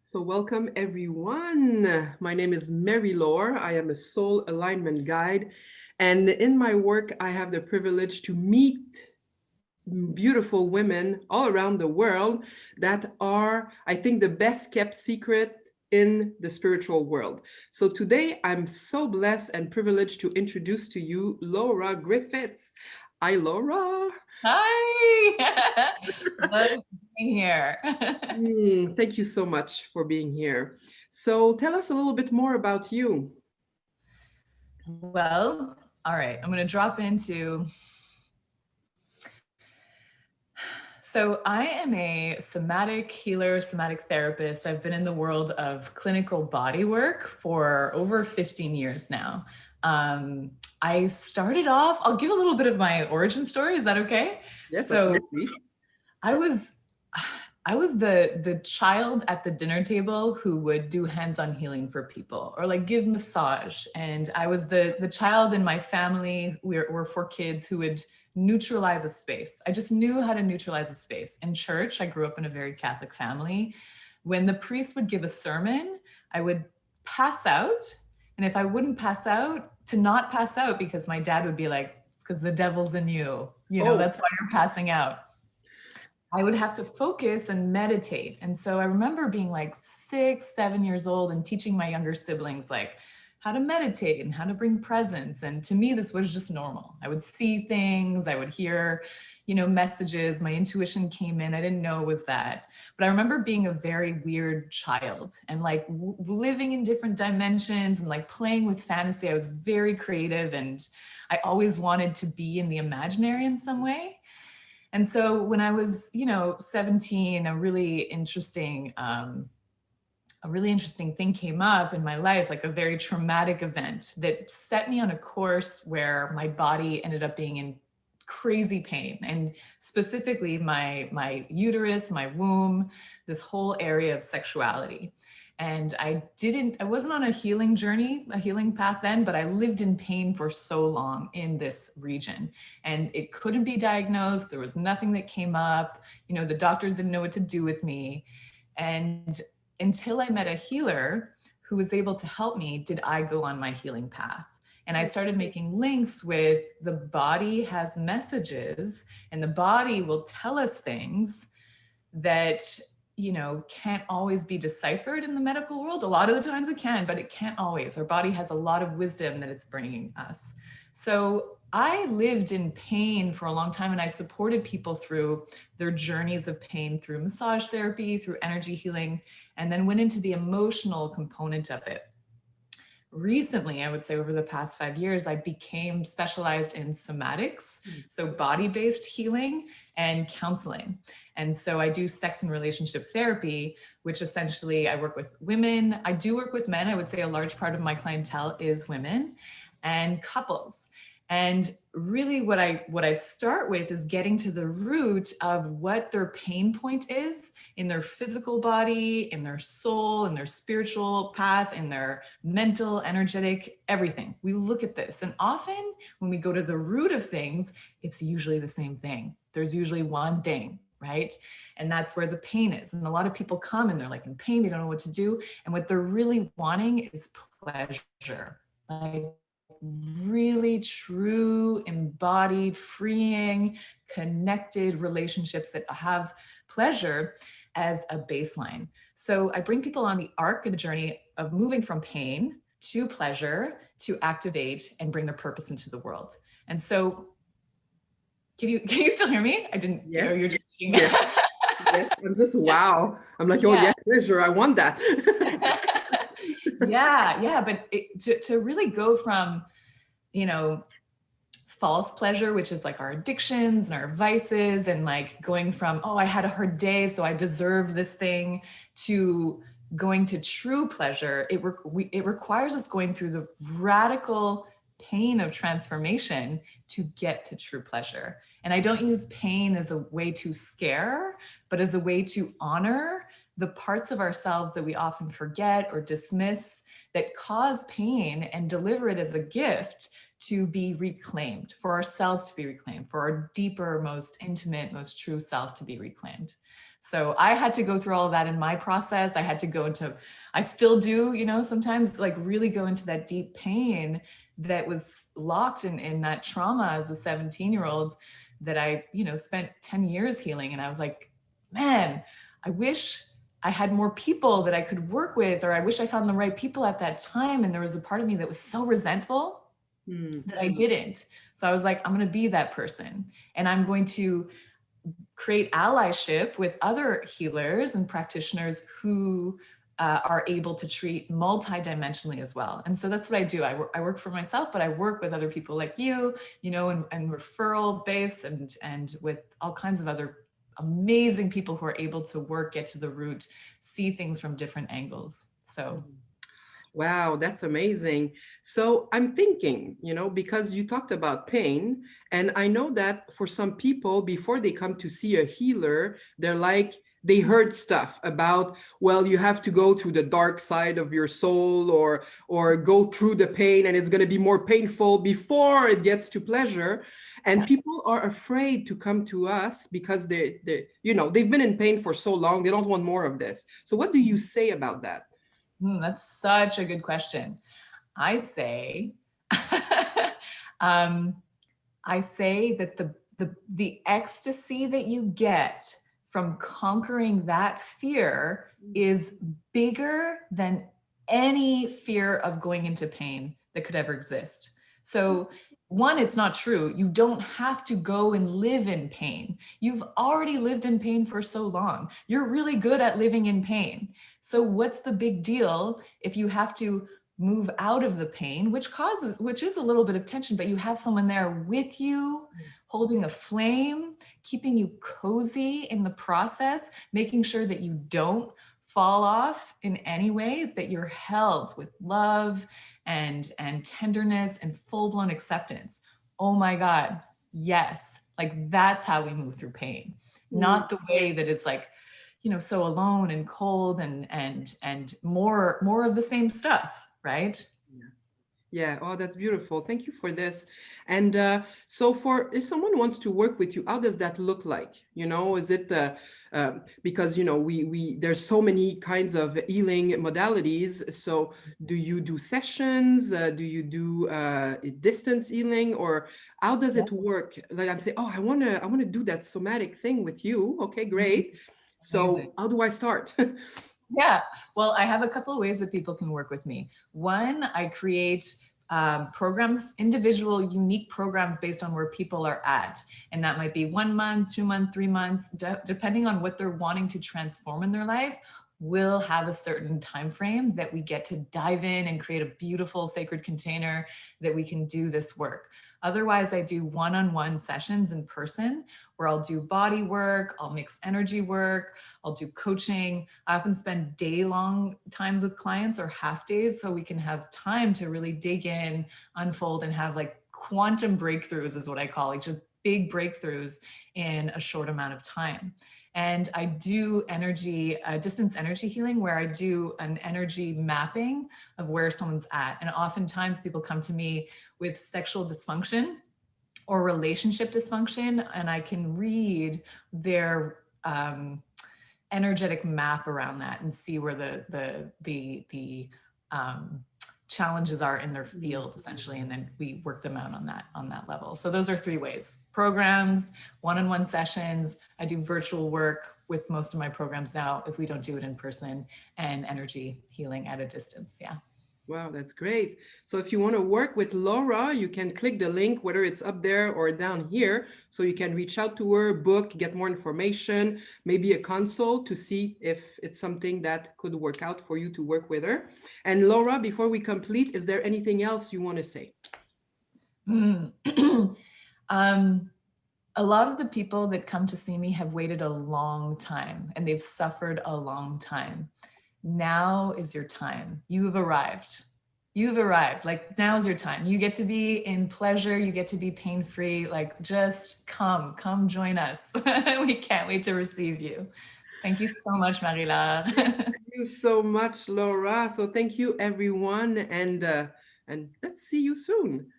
So welcome everyone. My name is Marie-Laure. I am a soul alignment guide. And in my work, I have the privilege to meet beautiful women all around the world that are, I think, the best kept secret in the spiritual world. So today, I'm so blessed and privileged to introduce to you Laura Griffiths. Hi, Laura. Hi, love being here. Thank you so much for being here. So tell us a little bit more about you. Well, all right, I'm going to drop into. So, I am a somatic healer, somatic therapist. I've been in the world of clinical body work for over 15 years now. I started off, I'll give a little bit of my origin story. Is that okay? Yes, So, absolutely. I was I was the child at the dinner table who would do hands-on healing for people or like give massage. And I was the child in my family, we're four kids, who would neutralize a space. I just knew how to neutralize a space. In church, I grew up in a very Catholic family. When the priest would give a sermon, I would pass out. And if I wouldn't pass out, to not pass out, because my dad would be like, it's because the devil's in you. Oh, That's why you're passing out. I would have to focus and meditate. And so I remember being like 6, 7 years old and teaching my younger siblings like how to meditate and how to bring presence. And to me, this was just normal. I would see things, I would hear, messages. My intuition came in. I didn't know it was that. But I remember being a very weird child and like living in different dimensions and like playing with fantasy. I was very creative and I always wanted to be in the imaginary in some way. And so when I was, 17, a really interesting thing came up in my life, like a very traumatic event that set me on a course where my body ended up being in crazy pain, and specifically my uterus, my womb, this whole area of sexuality. And I wasn't on a healing journey, a healing path then, but I lived in pain for so long in this region and it couldn't be diagnosed. There was nothing that came up. The doctors didn't know what to do with me. And until I met a healer who was able to help me, did I go on my healing path. And I started making links with the body has messages and the body will tell us things that can't always be deciphered in the medical world. A lot of the times it can, but it can't always. Our body has a lot of wisdom that it's bringing us. So I lived in pain for a long time and I supported people through their journeys of pain through massage therapy, through energy healing, and then went into the emotional component of it. Recently, I would say over the past 5 years, I became specialized in somatics, so body-based healing and counseling. And so I do sex and relationship therapy, which essentially I work with women. I do work with men. I would say a large part of my clientele is women and couples. And really what I start with is getting to the root of what their pain point is in their physical body, in their soul, in their spiritual path, in their mental, energetic, everything. We look at this. And often when we go to the root of things, it's usually the same thing. There's usually one thing, right? And that's where the pain is. And a lot of people come and they're like in pain, they don't know what to do. And what they're really wanting is pleasure. Like really true, embodied, freeing, connected relationships that have pleasure as a baseline. So I bring people on the arc and the journey of moving from pain to pleasure to activate and bring their purpose into the world. And so can you still hear me? I didn't, yes. you're just Yes. Yes. I'm just, yeah. wow. I'm like, oh, Yeah. yeah, pleasure. I want that. Yeah. But to really go from, false pleasure, which is like our addictions and our vices, and like going from, oh, I had a hard day, so I deserve this thing, to going to true pleasure. It requires us going through the radical pain of transformation to get to true pleasure. And I don't use pain as a way to scare, but as a way to honor the parts of ourselves that we often forget or dismiss that cause pain, and deliver it as a gift to be reclaimed, for ourselves to be reclaimed, for our deeper, most intimate, most true self to be reclaimed. So I had to go through all of that in my process. I had to go into, I still do, you know, sometimes like really go into that deep pain that was locked in that trauma as a 17-year-old that I, you know, spent 10 years healing. And I was like, man, I wish I had more people that I could work with, or I wish I found the right people at that time. And there was a part of me that was so resentful that I didn't. So I was like, I'm going to be that person, and I'm going to create allyship with other healers and practitioners who are able to treat multidimensionally as well. And so that's what I do. I work for myself, but I work with other people like you know, and referral based, and with all kinds of other amazing people who are able to get to the root, see things from different angles. So Wow, that's amazing. So I'm thinking, because you talked about pain, and I know that for some people, before they come to see a healer, they're like, they heard stuff about, well, you have to go through the dark side of your soul, or go through the pain, and it's going to be more painful before it gets to pleasure. And people are afraid to come to us because they've been in pain for so long, they don't want more of this. So what do you say about that? that's such a good question. I say, I say that the ecstasy that you get from conquering that fear is bigger than any fear of going into pain that could ever exist. So one, it's not true. You don't have to go and live in pain. You've already lived in pain for so long. You're really good at living in pain. So what's the big deal if you have to move out of the pain, which is a little bit of tension, but you have someone there with you, holding a flame, keeping you cozy in the process, making sure that you don't fall off in any way, that you're held with love and tenderness and full-blown acceptance. Oh my God, yes. Like that's how we move through pain, not the way that is like, you know, so alone and cold and more of the same stuff, right? Yeah. Oh, that's beautiful. Thank you for this. And so, for if someone wants to work with you, how does that look like? Is it because we there's so many kinds of healing modalities. So, do you do sessions? Do you do distance healing, or how does it work? Like I'm saying, oh, I want to do that somatic thing with you. Okay, great. Amazing. So, how do I start? Yeah. Well, I have a couple of ways that people can work with me. One, I create programs, individual, unique programs based on where people are at. And that might be 1 month, 2 months, 3 months, depending on what they're wanting to transform in their life. We'll have a certain time frame that we get to dive in and create a beautiful sacred container that we can do this work. Otherwise, I do one-on-one sessions in person where I'll do body work, I'll mix energy work, I'll do coaching. I often spend day-long times with clients or half days so we can have time to really dig in, unfold, and have like quantum breakthroughs is what I call, like just big breakthroughs in a short amount of time. And I do distance energy healing, where I do an energy mapping of where someone's at. And oftentimes people come to me with sexual dysfunction or relationship dysfunction, and I can read their energetic map around that and see where the challenges are in their field, essentially, and then we work them out on that level. So those are 3 ways: programs, one-on-one sessions. I do virtual work with most of my programs now if we don't do it in person, and energy healing at a distance. Yeah. Wow, that's great. So if you want to work with Laura, you can click the link, whether it's up there or down here, so you can reach out to her, book, get more information, maybe a consult to see if it's something that could work out for you to work with her. And Laura, before we complete, is there anything else you want to say? A lot of the people that come to see me have waited a long time and they've suffered a long time. Now is your time. You've arrived. You've arrived. Like, now's your time. You get to be in pleasure. You get to be pain-free. Like, just come join us. We can't wait to receive you. Thank you so much, Marie-Laure. Thank you so much, Laura. So thank you, everyone, and let's see you soon.